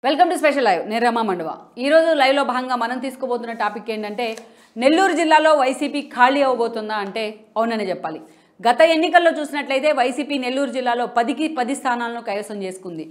Welcome to special live నేను రమా మండవ ఈ రోజు లైవ్ లో భాగంగా మనం తీసుకోబోతున్న టాపిక్ ఏంటంటే నెల్లూరు జిల్లాలో వైసీపీ ఖాళీ అవబోతుందా అంటే అవునని చెప్పాలి. గత ఎన్నికల్లో చూసినట్లయితే వైసీపీ నెల్లూరు జిల్లాలో 10కి 10 స్థానాలను కైవసం చేసుకుంది.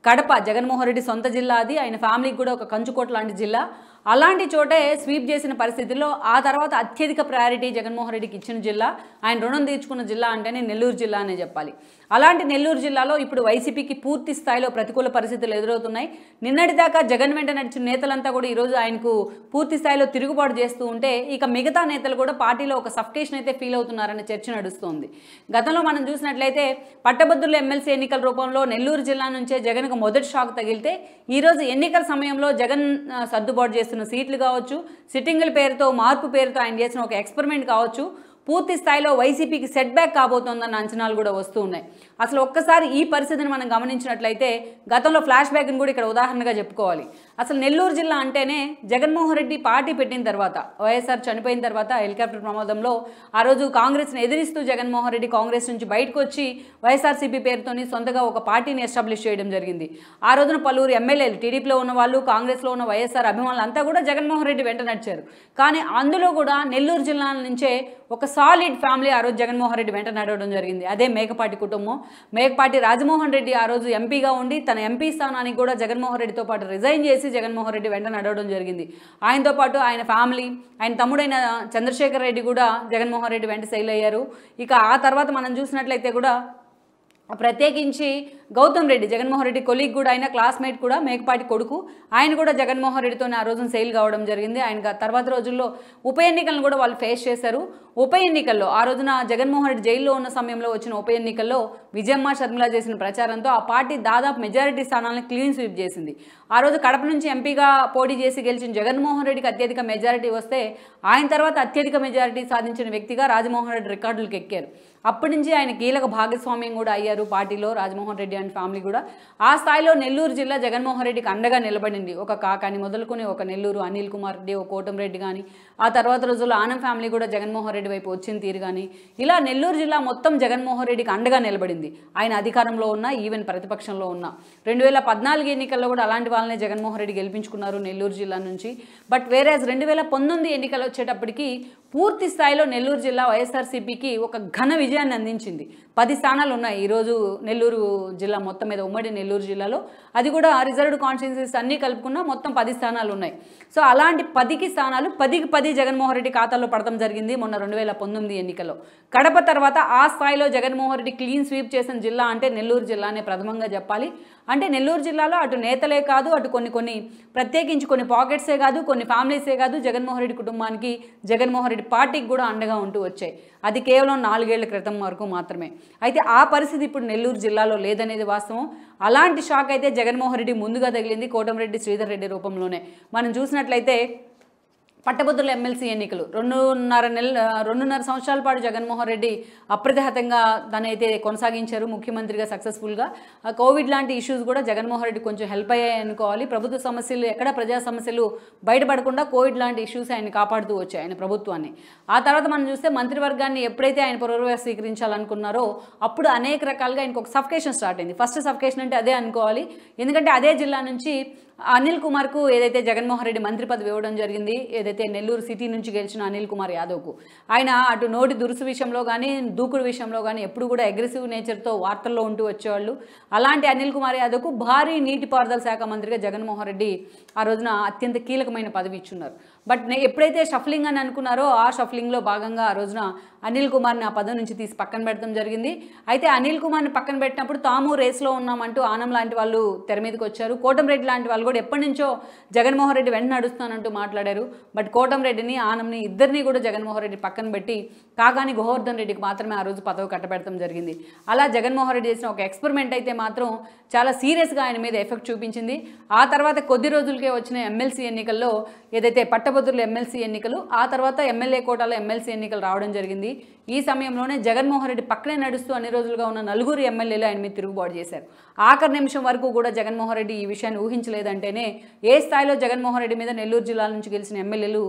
కడప జగన్మోహన్ రెడ్డి సొంత జిల్లా, అది ఆయన ఫ్యామిలీకి కూడా ఒక కంచుకోట లాంటి జిల్లా. అలాంటి చోటే స్వీప్ చేసిన పరిస్థితుల్లో ఆ తర్వాత అత్యధిక ప్రయారిటీ జగన్మోహన్ రెడ్డికి ఇచ్చిన జిల్లా, ఆయన రుణం తీర్చుకున్న జిల్లా అంటేనే నెల్లూరు జిల్లా అనే చెప్పాలి. అలాంటి నెల్లూరు జిల్లాలో ఇప్పుడు వైసీపీకి పూర్తి స్థాయిలో ప్రతికూల పరిస్థితులు ఎదురవుతున్నాయి. నిన్నటిదాకా జగన్ వెంట నడిచిన నేతలంతా కూడా ఈరోజు ఆయనకు పూర్తి స్థాయిలో తిరుగుబాటు చేస్తూ ఉంటే ఇక మిగతా నేతలు కూడా పార్టీలో ఒక సఫికేషన్ అయితే ఫీల్ అవుతున్నారనే చర్చ నడుస్తోంది. గతంలో మనం చూసినట్లయితే పట్టభద్రుల ఎమ్మెల్సీ ఎన్నికల రూపంలో నెల్లూరు జిల్లా నుంచే జగన్కు మొదటి షాక్ తగిలితే ఈరోజు ఎన్నికల సమయంలో జగన్ సర్దుబాటు చేస్తున్న సీట్లు కావచ్చు, సిట్టింగుల పేరుతో మార్పు పేరుతో ఆయన చేసిన ఒక ఎక్స్పెరిమెంట్ కావచ్చు, పూర్తి స్థాయిలో వైసీపీకి సెట్ బ్యాక్ కాబోతోందన్న అంచనాలు కూడా వస్తూ ఉన్నాయి. అసలు ఒక్కసారి ఈ పరిస్థితిని మనం గమనించినట్లయితే గతంలో ఫ్లాష్ బ్యాక్ని కూడా ఇక్కడ ఉదాహరణగా చెప్పుకోవాలి. అసలు నెల్లూరు జిల్లా అంటేనే జగన్మోహన్ రెడ్డి పార్టీ పెట్టిన తర్వాత, వైఎస్ఆర్ చనిపోయిన తర్వాత హెలికాప్టర్ ప్రమాదంలో ఆ రోజు కాంగ్రెస్ని ఎదిరిస్తూ జగన్మోహన్ రెడ్డి కాంగ్రెస్ నుంచి బయటకు వచ్చి వైఎస్ఆర్సీపీ పేరుతోని సొంతగా ఒక పార్టీని ఎస్టాబ్లిష్ చేయడం జరిగింది. ఆ రోజున పలువురు ఎమ్మెల్యేలు, టీడీపీలో ఉన్న వాళ్ళు, కాంగ్రెస్లో ఉన్న వైఎస్ఆర్ అభిమానులు అంతా కూడా జగన్మోహన్ రెడ్డి వెంట నడిచారు. కానీ అందులో కూడా నెల్లూరు జిల్లా నుంచే ఒక సాలిడ్ ఫ్యామిలీ ఆ రోజు జగన్మోహన్ రెడ్డి వెంట నడవడం జరిగింది. అదే మేకపాటి కుటుంబం. మేకపాటి రాజమోహన్ రెడ్డి ఆ రోజు ఎంపీగా ఉండి తన ఎంపీ స్థానానికి కూడా జగన్మోహన్ రెడ్డితో పాటు రిజైన్ చేసి జగన్మోహన్ రెడ్డి వెంట నడవడం జరిగింది. ఆయనతో పాటు ఆయన ఫ్యామిలీ, ఆయన తమ్ముడైన చంద్రశేఖర్ రెడ్డి కూడా జగన్మోహన్ రెడ్డి వెంట సెయిల్ అయ్యారు. ఇక ఆ తర్వాత మనం చూసినట్లయితే కూడా ప్రత్యేకించి గౌతమ్ రెడ్డి, జగన్మోహన్ రెడ్డి కొలీగ్ కూడా, ఆయన క్లాస్మేట్ కూడా, మేకపాటి కొడుకు, ఆయన కూడా జగన్మోహన్ రెడ్డితోనే ఆ రోజున సెయిల్ కావడం జరిగింది. ఆయన తర్వాత రోజుల్లో ఉప ఎన్నికలను కూడా వాళ్ళు ఫేస్ చేశారు. ఉప ఎన్నికల్లో ఆ రోజున జగన్మోహన్ రెడ్డి జైల్లో ఉన్న సమయంలో వచ్చిన ఉప ఎన్నికల్లో విజయమ్మ షర్మిల చేసిన ప్రచారంతో ఆ పార్టీ దాదాపు మెజారిటీ స్థానాలను క్లీన్ స్వీప్ చేసింది. ఆ రోజు కడప నుంచి ఎంపీగా పోటీ చేసి గెలిచిన జగన్మోహన్ రెడ్డికి అత్యధిక మెజారిటీ వస్తే ఆయన తర్వాత అత్యధిక మెజారిటీ సాధించిన వ్యక్తిగా రాజమోహన్ రెడ్డి రికార్డులకు ఎక్కారు. అప్పటి నుంచి ఆయన కీలక భాగస్వామ్యం కూడా అయ్యారు పార్టీలో, రాజమోహన్ రెడ్డి అండ్ ఫ్యామిలీ కూడా. ఆ స్థాయిలో నెల్లూరు జిల్లా జగన్మోహన్ రెడ్డికి అండగా నిలబడింది. ఒక కాకాని మొదలుకొని ఒక నెల్లూరు అనిల్ కుమార్ రెడ్డి, ఒక కోటంరెడ్డి కానీ, ఆ తర్వాత రోజుల్లో ఆనం ఫ్యామిలీ కూడా జగన్మోహన్ రెడ్డి వైపు వచ్చిన తీరు కానీ, ఇలా నెల్లూరు జిల్లా మొత్తం జగన్మోహన్ రెడ్డికి అండగా నిలబడింది. ఆయన అధికారంలో ఉన్న, ఈవెన్ ప్రతిపక్షంలో ఉన్న. 2014 ఎన్నికల్లో కూడా అలాంటి వాళ్ళనే జగన్మోహన్ రెడ్డి గెలిపించుకున్నారు నెల్లూరు జిల్లా నుంచి. బట్ వేరేజ్ 2019 ఎన్నికలు వచ్చేటప్పటికి పూర్తి స్థాయిలో నెల్లూరు జిల్లా వైఎస్ఆర్సీపీకి ఒక ఘన విజయాన్ని అందించింది. 10 స్థానాలు ఉన్నాయి ఈరోజు నెల్లూరు జిల్లా మొత్తం మీద, ఉమ్మడి నెల్లూరు జిల్లాలో. అది కూడా రిజర్వ్డ్ కాన్స్టిట్యున్సీస్ అన్నీ కలుపుకున్నా మొత్తం 10 స్థానాలు ఉన్నాయి. సో అలాంటి 10కి స్థానాలు 10కి 10 జగన్మోహన్ రెడ్డి ఖాతాలో పడటం జరిగింది మొన్న 2019 ఎన్నికల్లో. కడప తర్వాత ఆ స్థాయిలో జగన్మోహన్ రెడ్డి క్లీన్ స్వీప్ చేసిన జిల్లా అంటే నెల్లూరు జిల్లానే ప్రథమంగా చెప్పాలి. అంటే నెల్లూరు జిల్లాలో అటు నేతలే కాదు, అటు కొన్ని ప్రత్యేకించి కొన్ని పాకెట్సే కాదు, కొన్ని ఫ్యామిలీసే కాదు, జగన్మోహన్ రెడ్డి కుటుంబానికి, జగన్మోహన్ రెడ్డి పార్టీకి కూడా అండగా ఉంటూ వచ్చాయి. అది కేవలం 4 ఏళ్ల క్రితం వరకు మాత్రమే. అయితే ఆ పరిస్థితి ఇప్పుడు నెల్లూరు జిల్లాలో లేదనేది వాస్తవం. అలాంటి షాక్ అయితే జగన్మోహన్ రెడ్డి ముందుగా తగిలింది కోటంరెడ్డి శ్రీధర్ రెడ్డి రూపంలోనే. మనం చూసినట్లయితే పట్టభద్రుల ఎమ్మెల్సీ ఎన్నికలు 2.5 సంవత్సరాల పాటు జగన్మోహన్ రెడ్డి అప్రతిహతంగా తనైతే కొనసాగించారు ముఖ్యమంత్రిగా సక్సెస్ఫుల్గా. కోవిడ్ లాంటి ఇష్యూస్ కూడా జగన్మోహన్ రెడ్డి కొంచెం హెల్ప్ అయ్యాయి అనుకోవాలి. ప్రభుత్వ సమస్యలు, ఎక్కడ ప్రజా సమస్యలు బయటపడకుండా కోవిడ్ లాంటి ఇష్యూస్ ఆయన కాపాడుతూ వచ్చాయి ఆయన ప్రభుత్వాన్ని. ఆ తర్వాత మనం చూస్తే మంత్రివర్గాన్ని ఎప్పుడైతే ఆయన పునర్వ్యవస్థీకరించాలనుకున్నారో అప్పుడు అనేక రకాలుగా ఆయనకు ఒక సఫికేషన్ స్టార్ట్ అయింది. ఫస్ట్ సఫికేషన్ అంటే అదే అనుకోవాలి. ఎందుకంటే అదే జిల్లా నుంచి అనిల్ కుమార్కు ఏదైతే జగన్మోహన్ రెడ్డి మంత్రి పదవి ఇవ్వడం జరిగింది, ఏదైతే నెల్లూరు సిటీ నుంచి గెలిచిన అనిల్ కుమార్ యాదవ్కు, ఆయన అటు నోటి దురుసు విషయంలో కానీ, దూకుడు విషయంలో కానీ ఎప్పుడు కూడా అగ్రెసివ్ నేచర్తో వార్తల్లో ఉంటూ వచ్చేవాళ్ళు. అలాంటి అనిల్ కుమార్ యాదవ్కు భారీ నీటిపారుదల శాఖ మంత్రిగా జగన్మోహన్ రెడ్డి ఆ రోజున అత్యంత కీలకమైన పదవి ఇచ్చున్నారు. బట్ ఎప్పుడైతే షఫ్లింగ్ అని అనుకున్నారో ఆ షఫ్లింగ్లో భాగంగా ఆ రోజున అనిల్ కుమార్ని ఆ పదవి నుంచి తీసి పక్కన పెట్టడం జరిగింది. అయితే అనిల్ కుమార్ని పక్కన పెట్టినప్పుడు తాము రేస్లో ఉన్నామంటూ ఆనం లాంటి వాళ్ళు తెర మీదకి వచ్చారు. కోటంరెడ్డి లాంటి వాళ్ళు కూడా ఎప్పటి నుంచో జగన్మోహన్ రెడ్డి వెంట నడుస్తానంటూ మాట్లాడారు. బట్ కోటంరెడ్డిని, ఆనంని ఇద్దరిని కూడా జగన్మోహన్ రెడ్డి పక్కన పెట్టి కాకాని గోవర్ధన్ రెడ్డికి మాత్రమే ఆ రోజు పదవి కట్టబెడతాం జరిగింది. అలా జగన్మోహన్ రెడ్డి చేసిన ఒక ఎక్స్పెరిమెంట్ అయితే మాత్రం చాలా సీరియస్గా ఆయన మీద ఎఫెక్ట్ చూపించింది. ఆ తర్వాత కొద్ది రోజులకే వచ్చిన ఎమ్మెల్సీ ఎన్నికల్లో, ఏదైతే పట్టభద్రుల ఎమ్మెల్సీ ఎన్నికలు, ఆ తర్వాత ఎమ్మెల్యే కోటాలో ఎమ్మెల్సీ ఎన్నికలు రావడం జరిగింది. ఈ సమయంలోనే జగన్మోహన్ రెడ్డి పక్కనే నడుస్తూ అన్ని రోజులుగా ఉన్న 4 ఎమ్మెల్యేలు ఆయన మీద తిరుగుబాటు చేశారు. ఆఖరి నిమిషం వరకు కూడా జగన్మోహన్ రెడ్డి ఈ విషయాన్ని ఊహించలేదంటేనే ఏ స్థాయిలో జగన్మోహన్ రెడ్డి మీద నెల్లూరు జిల్లా నుంచి గెలిచిన ఎమ్మెల్యేలు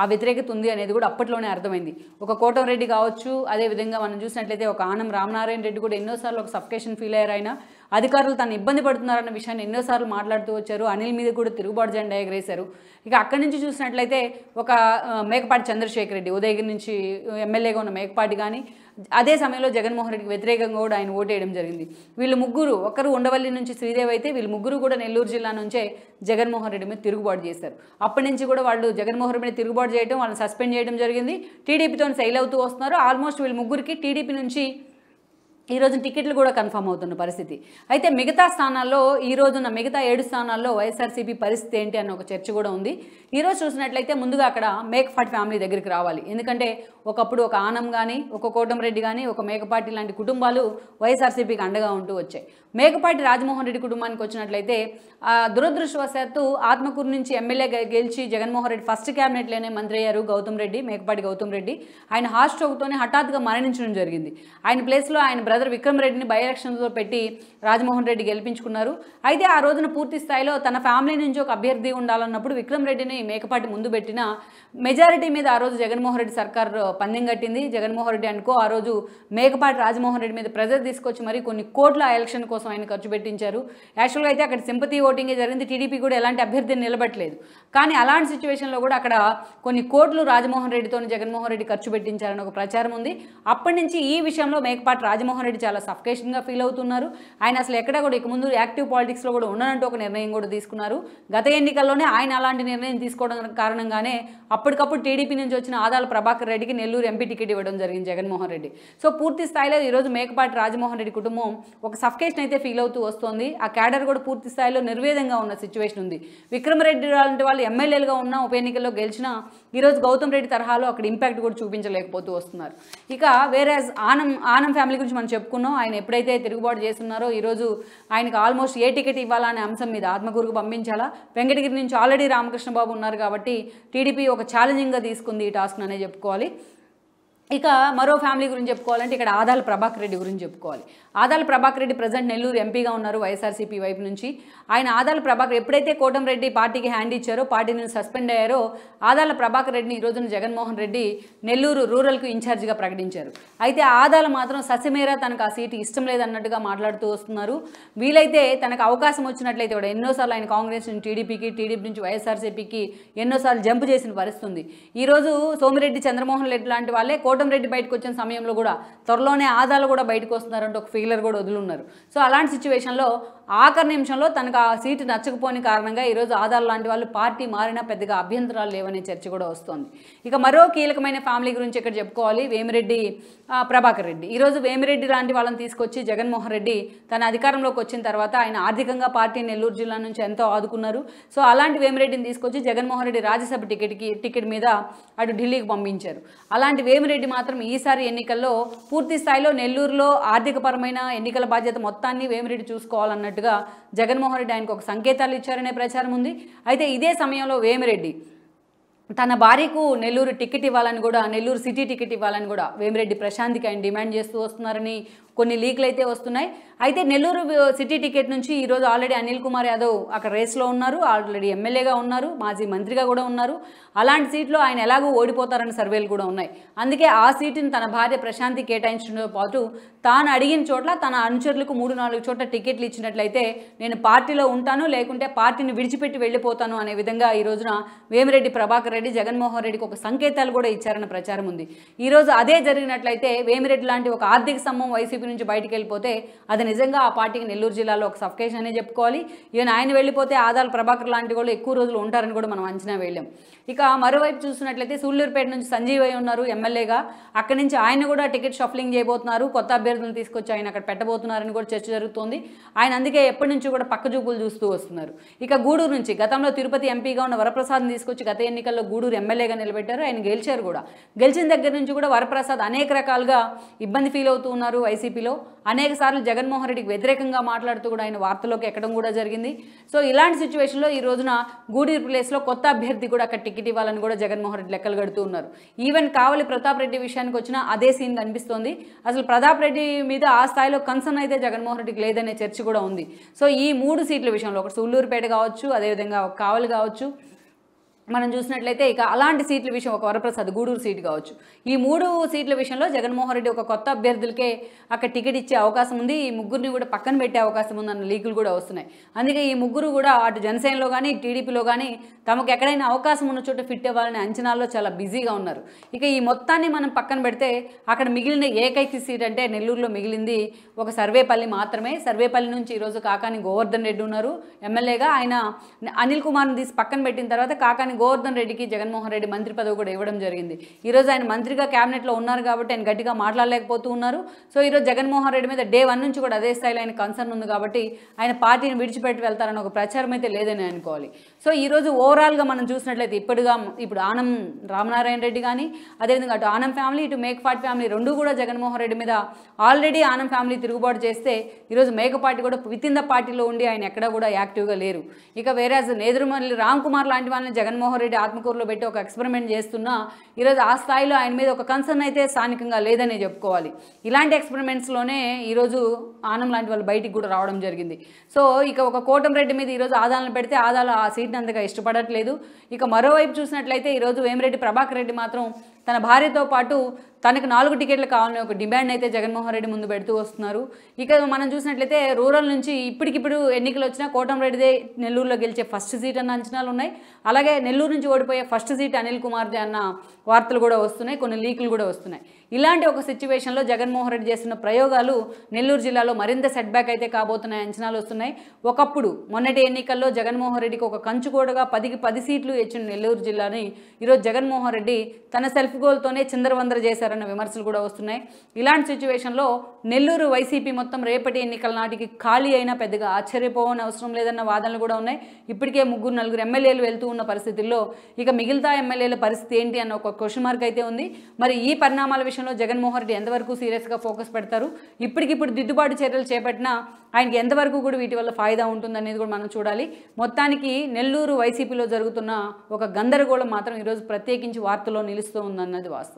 ఆ వ్యతిరేకత ఉంది అనేది కూడా అప్పట్లోనే అర్థమైంది. ఒక కోటంరెడ్డి కావచ్చు, అదేవిధంగా మనం చూసినట్లయితే ఒక ఆనం రామనారాయణ రెడ్డి కూడా ఎన్నోసార్లు ఒక సఫికేషన్ ఫీల్ అయ్యారు ఆయన. అధికారులు తను ఇబ్బంది పడుతున్నారన్న విషయాన్ని ఎన్నోసార్లు మాట్లాడుతూ వచ్చారు. అనిల్ మీద కూడా తిరుగుబాటు జెండా ఎగరేశారు. ఇక అక్కడి నుంచి చూసినట్లయితే ఒక మేకపాటి చంద్రశేఖర్ రెడ్డి, ఉదయగిరి నుంచి ఎమ్మెల్యేగా ఉన్న మేకపాటి కానీ అదే సమయంలో జగన్మోహన్ రెడ్డికి వ్యతిరేకంగా కూడా ఆయన ఓటేయడం జరిగింది. వీళ్ళు ముగ్గురు, ఒకరు ఉండవల్లి నుంచి శ్రీదేవి అయితే వీళ్ళు ముగ్గురు కూడా నెల్లూరు జిల్లా నుంచే జగన్మోహన్ రెడ్డి మీద తిరుగుబాటు చేశారు. అప్పటి నుంచి కూడా వాళ్ళు జగన్మోహన్ రెడ్డి మీద తిరుగుబాటు చేయడం, వాళ్ళని సస్పెండ్ చేయడం జరిగింది. టీడీపీతో సెయిల్ అవుతూ వస్తున్నారు. ఆల్మోస్ట్ వీళ్ళు ముగ్గురికి టీడీపీ నుంచి ఈ రోజు టికెట్లు కూడా కన్ఫర్మ్ అవుతున్న పరిస్థితి. అయితే మిగతా స్థానాల్లో ఈ రోజున మిగతా 7 స్థానాల్లో వైఎస్ఆర్సీపీ పరిస్థితి ఏంటి అన్న ఒక చర్చ కూడా ఉంది. ఈరోజు చూసినట్లయితే ముందుగా అక్కడ మేకపాటి ఫ్యామిలీ దగ్గరికి రావాలి. ఎందుకంటే ఒకప్పుడు ఒక ఆనం కానీ, ఒక కోటంరెడ్డి కానీ, ఒక మేకపాటి లాంటి కుటుంబాలు వైఎస్ఆర్సీపీకి అండగా ఉంటూ వచ్చాయి. మేకపాటి రాజమోహన్ రెడ్డి కుటుంబానికి వచ్చినట్లయితే దురదృష్టవశాత్తు ఆత్మకూరు నుంచి ఎమ్మెల్యే గెలిచి జగన్మోహన్ రెడ్డి ఫస్ట్ క్యాబినెట్లోనే మంత్రి అయ్యారు గౌతమ్ రెడ్డి, మేకపాటి గౌతమ్ రెడ్డి. ఆయన హార్ట్ స్ట్రోక్తోనే హఠాత్తుగా మరణించడం జరిగింది. ఆయన ప్లేస్లో ఆయన బ్రదర్ విక్రమ్ రెడ్డిని బై ఎలక్షన్లో పెట్టి రాజమోహన్ రెడ్డి గెలిపించుకున్నారు. అయితే ఆ రోజున పూర్తి స్థాయిలో తన ఫ్యామిలీ నుంచి ఒక అభ్యర్థి ఉండాలన్నప్పుడు విక్రమ్ రెడ్డిని మేకపాటి ముందు పెట్టిన మెజారిటీ మీద ఆ రోజు జగన్మోహన్ రెడ్డి సర్కార్ పందెం కట్టింది. జగన్మోహన్ రెడ్డి అనుకో ఆ రోజు మేకపాటి రాజమోహన్ రెడ్డి మీద ప్రెజర్ తీసుకొచ్చి మరి కొన్ని కోట్ల ఎలక్షన్ కోసం ఆయన ఖర్చు పెట్టించారు. యాక్చువల్గా అయితే అక్కడ సింపతి ఓటింగే జరిగింది. టీడీపీ కూడా ఎలాంటి అభ్యర్థిని నిలబట్టలేదు. కానీ అలాంటి సిచ్యువేషన్లో కూడా అక్కడ కొన్ని కోట్లు రాజమోహన్ రెడ్డితో జగన్మోహన్ రెడ్డి ఖర్చు పెట్టించారని ఒక ప్రచారం ఉంది. అప్పటి నుంచి ఈ విషయంలో మేకపాటి రాజమోహన్ రెడ్డి చాలా సఫికేషన్గా ఫీల్ అవుతున్నారు. ఆయన అసలు ఎక్కడ కూడా ఇక ముందు యాక్టివ్ పాలిటిక్స్లో కూడా ఉండనంటూ ఒక నిర్ణయం కూడా తీసుకున్నారు. గత ఎన్నికల్లోనే ఆయన అలాంటి నిర్ణయం తీసుకోవడం కారణంగానే అప్పటికప్పుడు టీడీపీ నుంచి వచ్చిన ఆదాల ప్రభాకర్ రెడ్డికి నెల్లూరు ఎంపీ టికెట్ ఇవ్వడం జరిగింది జగన్మోహన్ రెడ్డి. సో పూర్తి స్థాయిలో ఈరోజు మేకపాటి రాజమోహన్ రెడ్డి కుటుంబం ఒక సఫికేషన్ అయితే ఫీల్ అవుతూ వస్తోంది. ఆ క్యాడర్ కూడా పూర్తి స్థాయిలో నిర్వేదంగా ఉన్న సిచ్యువేషన్ ఉంది. విక్రమరెడ్డి లాంటి వాళ్ళు ఎమ్మెల్యేలుగా ఉన్న ఉప ఎన్నికల్లో గెలిచినా ఈరోజు గౌతమ్ రెడ్డి తరహాలో అక్కడ ఇంపాక్ట్ కూడా చూపించలేకపోతూ వస్తున్నారు. ఇక వేరే ఆనం ఫ్యామిలీ గురించి మనం చెప్పుకున్నాం. ఆయన ఎప్పుడైతే తిరుగుబాటు చేస్తున్నారో ఈరోజు ఆయనకు ఆల్మోస్ట్ ఏ టికెట్ ఇవ్వాలనే అంశం మీద ఆత్మకూరుకు పంపించాలా, వెంకటగిరి నుంచి ఆల్రెడీ రామకృష్ణబాబు ఉన్నారు కాబట్టి టీడీపీ ఒక ఛాలెంజింగ్గా తీసుకుంది ఈ టాస్క్ అనే చెప్పుకోవాలి. ఇక మరో ఫ్యామిలీ గురించి చెప్పుకోవాలంటే ఇక్కడ ఆదాల ప్రభాకర్ రెడ్డి గురించి చెప్పుకోవాలి. ఆదాల ప్రభాకర్ రెడ్డి ప్రజెంట్ నెల్లూరు ఎంపీగా ఉన్నారు వైఎస్ఆర్సీపీ వైపు నుంచి. ఆయన ఆదాల ప్రభాకర్ ఎప్పుడైతే కోటంరెడ్డి పార్టీకి హ్యాండ్ ఇచ్చారో, పార్టీ నుంచి సస్పెండ్ అయ్యారో, ఆదాల ప్రభాకర్ రెడ్డిని ఈ రోజున జగన్మోహన్ రెడ్డి నెల్లూరు రూరల్కు ఇన్ఛార్జిగా ప్రకటించారు. అయితే ఆదాల మాత్రం ససిమేరా తనకు ఆ సీటు ఇష్టం లేదన్నట్టుగా మాట్లాడుతూ వస్తున్నారు. వీలైతే తనకు అవకాశం వచ్చినట్లయితే కూడా ఎన్నోసార్లు ఆయన కాంగ్రెస్ నుంచి టీడీపీకి, టీడీపీ నుంచి వైఎస్ఆర్సీపీకి ఎన్నోసార్లు జంప్ చేసిన పరిస్థితి ఉంది. ఈరోజు సోమిరెడ్డి చంద్రమోహన్ రెడ్డి లాంటి వాళ్ళే కోటంరెడ్డి బయటకు వచ్చిన సమయంలో కూడా త్వరలోనే ఆదాలు కూడా బయటకు వస్తున్నారంటే ఒక ఫీలర్ కూడా వదులున్నారు. సో అలాంటి సిచ్యువేషన్లో ఆఖరి నిమిషంలో తనకు ఆ సీటు నచ్చకపోని కారణంగా ఈరోజు ఆదాలు లాంటి వాళ్ళు పార్టీ మారినా పెద్దగా అభ్యంతరాలు లేవనే చర్చ కూడా వస్తుంది. ఇక మరో కీలకమైన ఫ్యామిలీ గురించి ఇక్కడ చెప్పుకోవాలి, వేమిరెడ్డి ప్రభాకర్ రెడ్డి. ఈరోజు వేమిరెడ్డి లాంటి వాళ్ళని తీసుకొచ్చి జగన్మోహన్ రెడ్డి తన అధికారంలోకి వచ్చిన తర్వాత ఆయన ఆర్థికంగా పార్టీ నెల్లూరు జిల్లా నుంచి ఎంతో ఆదుకున్నారు. సో అలాంటి వేమిరెడ్డిని తీసుకొచ్చి జగన్మోహన్ రెడ్డి రాజ్యసభ టికెట్ మీద అటు ఢిల్లీకి పంపించారు. అలాంటి వేమిరెడ్డి మాత్రం ఈసారి ఎన్నికల్లో పూర్తి స్థాయిలో నెల్లూరులో ఆర్థికపరమైన ఎన్నికల బాధ్యత మొత్తాన్ని వేమిరెడ్డి చూసుకోవాలన్నట్టుగా జగన్మోహన్ రెడ్డి ఆయనకు ఒక సంకేతాలు ఇచ్చారనే ప్రచారం ఉంది. అయితే ఇదే సమయంలో వేమిరెడ్డి తన భార్యకు నెల్లూరు టికెట్ ఇవ్వాలని కూడా, నెల్లూరు సిటీ టికెట్ ఇవ్వాలని కూడా వేమిరెడ్డి ప్రశాంత్కి ఆయన డిమాండ్ చేస్తూ వస్తున్నారని కొన్ని లీక్లు అయితే వస్తున్నాయి. అయితే నెల్లూరు సిటీ టికెట్ నుంచి ఈరోజు ఆల్రెడీ అనిల్ కుమార్ యాదవ్ అక్కడ రేస్లో ఉన్నారు, ఆల్రెడీ ఎమ్మెల్యేగా ఉన్నారు, మాజీ మంత్రిగా కూడా ఉన్నారు. అలాంటి సీట్లో ఆయన ఎలాగో ఓడిపోతారని సర్వేలు కూడా ఉన్నాయి. అందుకే ఆ సీటుని తన భార్య ప్రశాంతి కేటాయించడంతో పాటు తాను అడిగిన చోట్ల తన అనుచరులకు 3-4 చోట్ల టికెట్లు ఇచ్చినట్లయితే నేను పార్టీలో ఉంటాను, లేకుంటే పార్టీని విడిచిపెట్టి వెళ్ళిపోతాను అనే విధంగా ఈ రోజున వేమిరెడ్డి ప్రభాకర్ రెడ్డి జగన్మోహన్ రెడ్డికి ఒక సంకేతాలు కూడా ఇచ్చారన్న ప్రచారం ఉంది. ఈరోజు అదే జరిగినట్లయితే వేమిరెడ్డి లాంటి ఒక ఆర్థిక స్తంభం వైసీపీ నుంచి బయటకు వెళ్ళిపోతే అది నిజంగా ఆ పార్టీకి నెల్లూరు జిల్లాలో ఒక సఫికేషన్ అనే చెప్పుకోవాలి. ఈవెన్ ఆయన వెళ్ళిపోతే ఆదాల ప్రభాకర్ లాంటి వాళ్ళు ఎక్కువ రోజులు ఉంటారని కూడా మనం అంచనా వేయలేం. ఇక మరోవైపు చూసినట్లయితే సూళ్లూరుపేట నుంచి సంజీవయ్య ఉన్నారు ఎమ్మెల్యేగా. అక్కడి నుంచి ఆయన కూడా టికెట్ షఫ్లింగ్ చేయబోతున్నారు, కొత్త అభ్యర్థులను తీసుకొచ్చి ఆయన అక్కడ పెట్టబోతున్నారని కూడా చర్చ జరుగుతోంది. ఆయన అందుకే ఎప్పటి నుంచి కూడా పక్కజూపులు చూస్తూ వస్తున్నారు. ఇక గూడూరు నుంచి గతంలో తిరుపతి ఎంపీగా ఉన్న వరప్రసాద్ని తీసుకొచ్చి గత ఎన్నికల్లో గూడూరు ఎమ్మెల్యేగా నిలబెట్టారు. ఆయన గెలిచారు కూడా. గెలిచిన దగ్గర నుంచి కూడా వరప్రసాద్ అనేక రకాలుగా ఇబ్బంది ఫీల్ అవుతూ ఉన్నారు. వైసీపీలో అనేక సార్లు జగన్మోహన్ రెడ్డికి వ్యతిరేకంగా మాట్లాడుతూ కూడా ఆయన వార్తల్లోకి ఎక్కడం కూడా జరిగింది. సో ఇలాంటి సిచ్యువేషన్లో ఈ రోజున గూడూరు ప్లేస్లో కొత్త అభ్యర్థి కూడా అక్కడ టికెట్ ఇవ్వాలని కూడా జగన్మోహన్ రెడ్డి లెక్కలు కడుతూ ఉన్నారు. ఈవెన్ కావలి ప్రతాప్ రెడ్డి విషయానికి వచ్చినా అదే సీన్ కనిపిస్తోంది. అసలు ప్రతాప్ రెడ్డి మీద ఆ స్థాయిలో కన్సర్న్ అయితే జగన్మోహన్ రెడ్డికి లేదనే చర్చ కూడా ఉంది. సో ఈ 3 సీట్ల విషయంలో ఒకటి సూళ్లూరుపేట కావచ్చు, అదేవిధంగా కావలి కావచ్చు, మనం చూసినట్లయితే ఇక అలాంటి సీట్ల విషయం ఒక వరప్రసాద్ గూడూరు సీటు కావచ్చు, ఈ 3 సీట్ల విషయంలో జగన్మోహన్ రెడ్డి ఒక కొత్త అభ్యర్థులకే అక్కడ టికెట్ ఇచ్చే అవకాశం ఉంది, ఈ ముగ్గురిని కూడా పక్కన పెట్టే అవకాశం ఉందన్న లీకులు కూడా వస్తున్నాయి. అందుకే ఈ ముగ్గురు కూడా అటు జనసేనలో కానీ టీడీపీలో కానీ తమకు ఎక్కడైనా అవకాశం ఉన్న చోట ఫిట్ అవ్వాలనే అంచనాల్లో చాలా బిజీగా ఉన్నారు. ఇక ఈ మొత్తాన్ని మనం పక్కన పెడితే అక్కడ మిగిలిన ఏకైక సీట్ అంటే నెల్లూరులో మిగిలింది ఒక సర్వేపల్లి మాత్రమే. సర్వేపల్లి నుంచి ఈరోజు కాకాని గోవర్ధన్ రెడ్డి ఉన్నారు ఎమ్మెల్యేగా. ఆయన అనిల్ కుమార్ని తీసి పక్కన పెట్టిన తర్వాత కాకాని గోవర్ధన్ రెడ్డికి జగన్మోహన్ రెడ్డి మంత్రి పదవి కూడా ఇవ్వడం జరిగింది. ఈరోజు ఆయన మంత్రిగా క్యాబినెట్లో ఉన్నారు కాబట్టి ఆయన గట్టిగా మాట్లాడలేకపోతూ ఉన్నారు. సో ఈరోజు జగన్మోహన్ రెడ్డి మీద డే 1 నుంచి కూడా అదే స్థాయిలో ఆయన కన్సర్న్ ఉంది కాబట్టి ఆయన పార్టీని విడిచిపెట్టి వెళ్తారని ఒక ప్రచారం అయితే లేదని అనుకోవాలి. సో ఈరోజు ఓవరాల్గా మనం చూసినట్లయితే ఇప్పుడు ఆనం రామనారాయణ రెడ్డి కానీ అదేవిధంగా అటు ఆనం ఫ్యామిలీ ఇటు మేకపాటి ఫ్యామిలీ రెండు కూడా జగన్మోహన్ రెడ్డి మీద ఆల్రెడీ ఆనం ఫ్యామిలీ తిరుగుబాటు చేస్తే ఈరోజు మేకపాటి కూడా విత్ ఇన్ ద పార్టీలో ఉండి ఆయన ఎక్కడా కూడా యాక్టివ్గా లేరు. ఇక వేరే నేదురుమల్లి రామ్ కుమార్ లాంటి వాళ్ళని జగన్మోహన్ రెడ్డి ఆత్మకూరులో పెట్టి ఒక ఎక్స్పెరిమెంట్ చేస్తున్నా ఈరోజు ఆ స్థాయిలో ఆయన మీద ఒక కన్సర్న్ అయితే స్థానికంగా లేదని చెప్పుకోవాలి. ఇలాంటి ఎక్స్పెరిమెంట్స్లోనే ఈరోజు ఆనం లాంటి వాళ్ళు బయటికి కూడా రావడం జరిగింది. సో ఇక ఒక కోటంరెడ్డి మీద ఈరోజు ఆదాలను పెడితే ఆదాలు ఆ సీట్ని అంతగా ఇష్టపడట్లేదు. ఇక మరోవైపు చూసినట్లయితే ఈరోజు వేమిరెడ్డి ప్రభాకర్ రెడ్డి మాత్రం తన భార్యతో పాటు తనకు 4 టికెట్లు కావాలని ఒక డిమాండ్ అయితే జగన్మోహన్ రెడ్డి ముందు పెడుతూ వస్తున్నారు. ఇక మనం చూసినట్లయితే రూరల్ నుంచి ఇప్పటికిప్పుడు ఎన్నికలు వచ్చినా కోటంరెడ్డిదే నెల్లూరులో గెలిచే ఫస్ట్ సీట్ అన్న అంచనాలు ఉన్నాయి. అలాగే నెల్లూరు నుంచి ఓడిపోయే ఫస్ట్ సీట్ అనిల్ కుమార్దే అన్న వార్తలు కూడా వస్తున్నాయి, కొన్ని లీకులు కూడా వస్తున్నాయి. ఇలాంటి ఒక సిచ్యువేషన్లో జగన్మోహన్ రెడ్డి చేస్తున్న ప్రయోగాలు నెల్లూరు జిల్లాలో మరింత సెట్బ్యాక్ అయితే కాబోతున్నాయి అంచనాలు వస్తున్నాయి. ఒకప్పుడు మొన్నటి ఎన్నికల్లో జగన్మోహన్ రెడ్డికి ఒక కంచుకోడగా 10కి 10 సీట్లు ఇచ్చిన నెల్లూరు జిల్లాని ఈరోజు జగన్మోహన్ రెడ్డి తన సెల్ఫ్ గోల్తోనే చిందరవందర చేశారన్న విమర్శలు కూడా వస్తున్నాయి. ఇలాంటి సిచ్యువేషన్లో నెల్లూరు వైసీపీ మొత్తం రేపటి ఎన్నికల నాటికి ఖాళీ అయినా పెద్దగా ఆశ్చర్యపోవని అవసరం లేదన్న వాదనలు కూడా ఉన్నాయి. ఇప్పటికే 3-4 ఎమ్మెల్యేలు వెళ్తూ ఉన్న పరిస్థితుల్లో ఇక మిగతా ఎమ్మెల్యేల పరిస్థితి ఏంటి అన్న ఒక క్వశ్చన్ మార్క్ అయితే ఉంది. మరి ఈ పరిణామాల విషయంలో జగన్మోహన్ రెడ్డి ఎంతవరకు సీరియస్గా ఫోకస్ పెడతారు, ఇప్పటికిప్పుడు దిద్దుబాటు చర్యలు చేపట్టినా ఆయనకి ఎంతవరకు కూడా వీటి వల్ల ఫాయిదా ఉంటుందనేది కూడా మనం చూడాలి. మొత్తానికి నెల్లూరు వైసీపీలో జరుగుతున్న ఒక గందరగోళం మాత్రం ఈరోజు ప్రత్యేకించి వార్తల్లో నిలుస్తూ ఉందన్నది వాస్తవం.